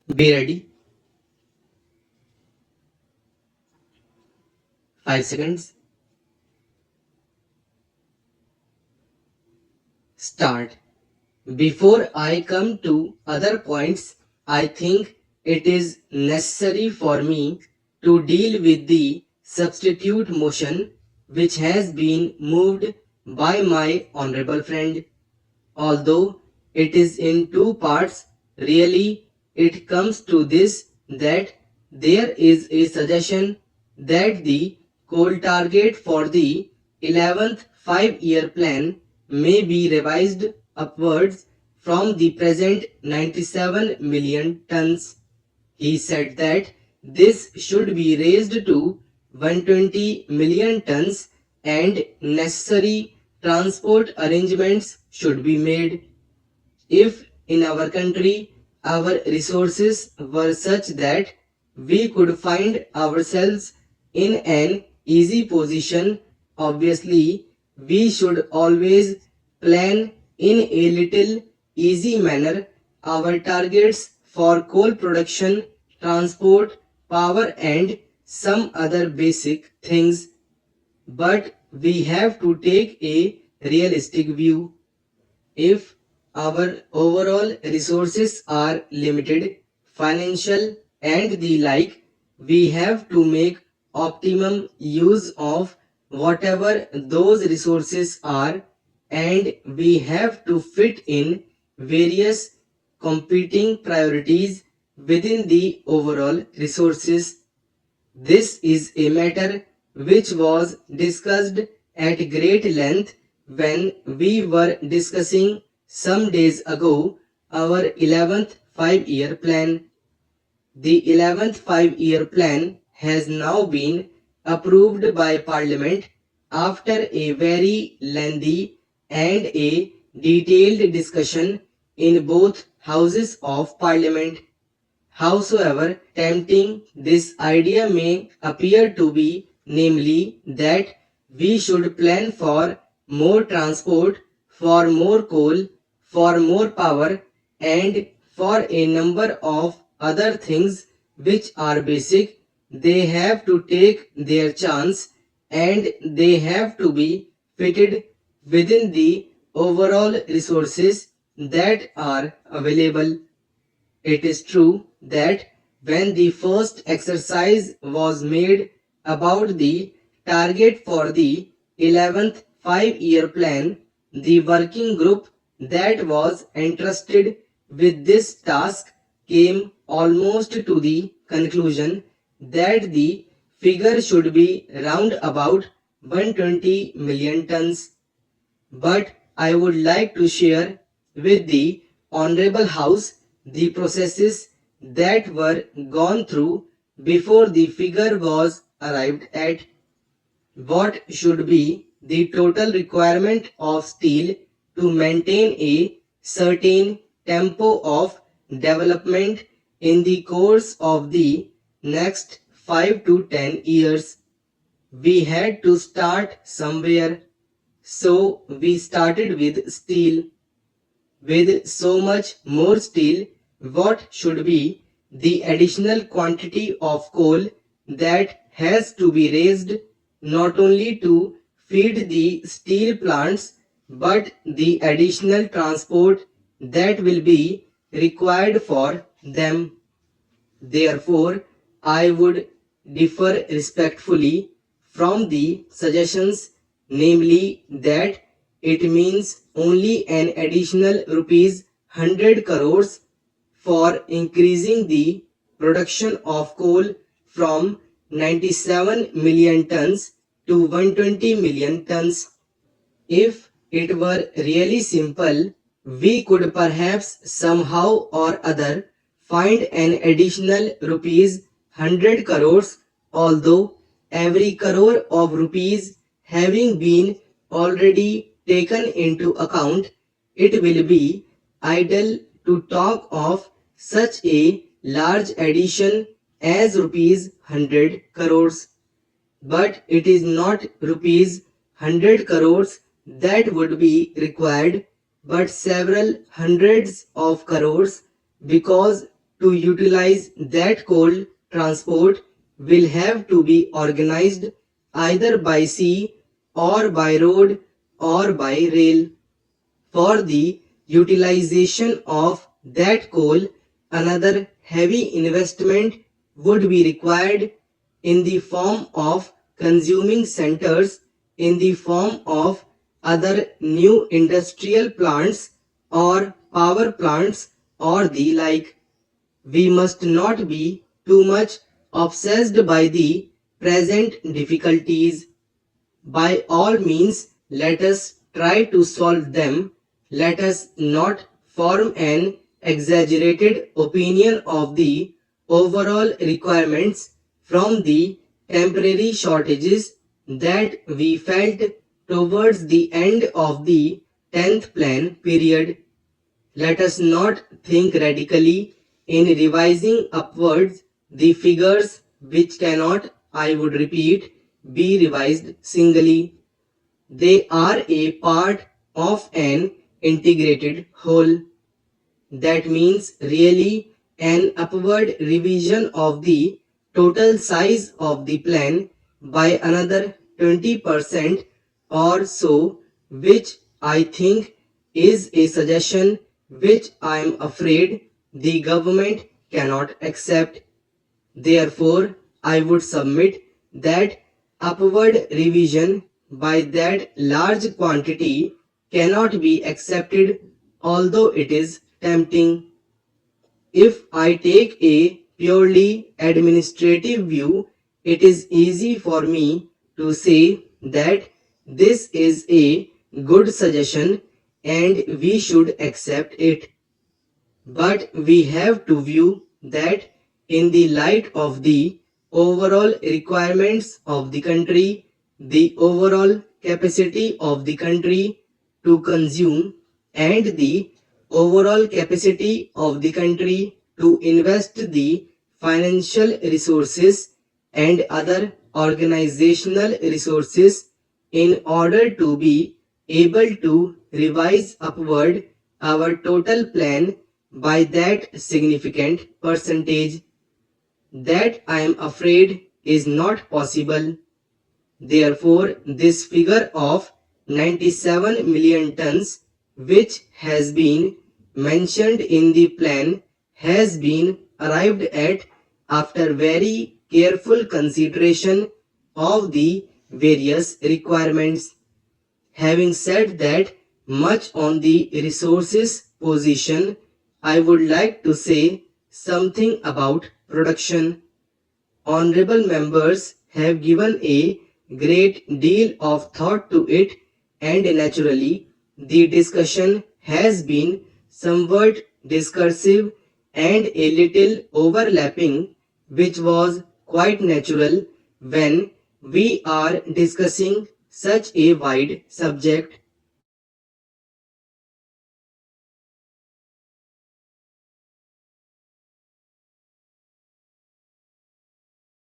Be ready. 5 seconds. Start. Before I come to other points, I think it is necessary for me to deal with the substitute motion which has been moved by my honorable friend. Although it is in two parts, really it comes to this that there is a suggestion that the goal target for the 11th 5-year plan may be revised upwards from the present 97 million tons. He said that this should be raised to 120 million tons and necessary transport arrangements should be made. If in our country our resources were such that we could find ourselves in an easy position, obviously we should always plan in a little easy manner our targets for coal production, transport, power and some other basic things. But we have to take a realistic view. If our overall resources are limited, financial and the like, we have to make optimum use of whatever those resources are, and we have to fit in various competing priorities within the overall resources. This is a matter which was discussed at great length when we were discussing some days ago our 11th 5-year plan. The 11th 5-year plan has now been approved by Parliament after a very lengthy and a detailed discussion in both houses of Parliament. Howsoever tempting this idea may appear to be, namely that we should plan for more transport, for more coal, for more power, and for a number of other things which are basic, they have to take their chance and they have to be fitted within the overall resources that are available. It is true that when the first exercise was made about the target for the 11th 5-year plan, the working group that was entrusted with this task came almost to the conclusion that the figure should be round about 120 million tons. But I would like to share with the Honorable House the processes that were gone through before the figure was arrived at. What should be the total requirement of steel to maintain a certain tempo of development in the course of the next 5 to 10 years? We had to start somewhere, so we started with steel. With so much more steel, what should be the additional quantity of coal that has to be raised not only to feed the steel plants but the additional transport that will be required for them? Therefore, I would differ respectfully from the suggestions, namely that it means only an additional rupees 100 crores for increasing the production of coal from 97 million tons to 120 million tons. If it were really simple, we could perhaps somehow or other find an additional rupees 100 crores, although every crore of rupees having been already taken into account, it will be idle to talk of such a large addition as rupees 100 crores. But it is not rupees 100 crores that would be required, but several hundreds of crores, because to utilize that coal transport will have to be organized either by sea or by road or by rail. For the utilization of that coal, another heavy investment would be required in the form of consuming centers, in the form of other new industrial plants or power plants or the like. We must not be too much obsessed by the present difficulties. By all means, let us try to solve them. Let us not form an exaggerated opinion of the overall requirements from the temporary shortages that we felt towards the end of the 10th plan period. Let us not think radically in revising upwards the figures which cannot, I would repeat, be revised singly. They are a part of an integrated whole. That means really an upward revision of the total size of the plan by another 20% or so, which I think is a suggestion which I am afraid the government cannot accept. Therefore, I would submit that upward revision by that large quantity cannot be accepted, although it is tempting. If I take a purely administrative view, it is easy for me to say that this is a good suggestion and we should accept it. But we have to view that in the light of the overall requirements of the country, the overall capacity of the country to consume, and the overall capacity of the country to invest the financial resources and other organizational resources in order to be able to revise upward our total plan by that significant percentage. That I am afraid is not possible. Therefore, this figure of 97 million tons, which has been mentioned in the plan, has been arrived at after very careful consideration of the various requirements. Having said that much on the resources position, I would like to say something about production. Honorable members have given a great deal of thought to it, and naturally the discussion has been somewhat discursive and a little overlapping, which was quite natural when we are discussing such a wide subject.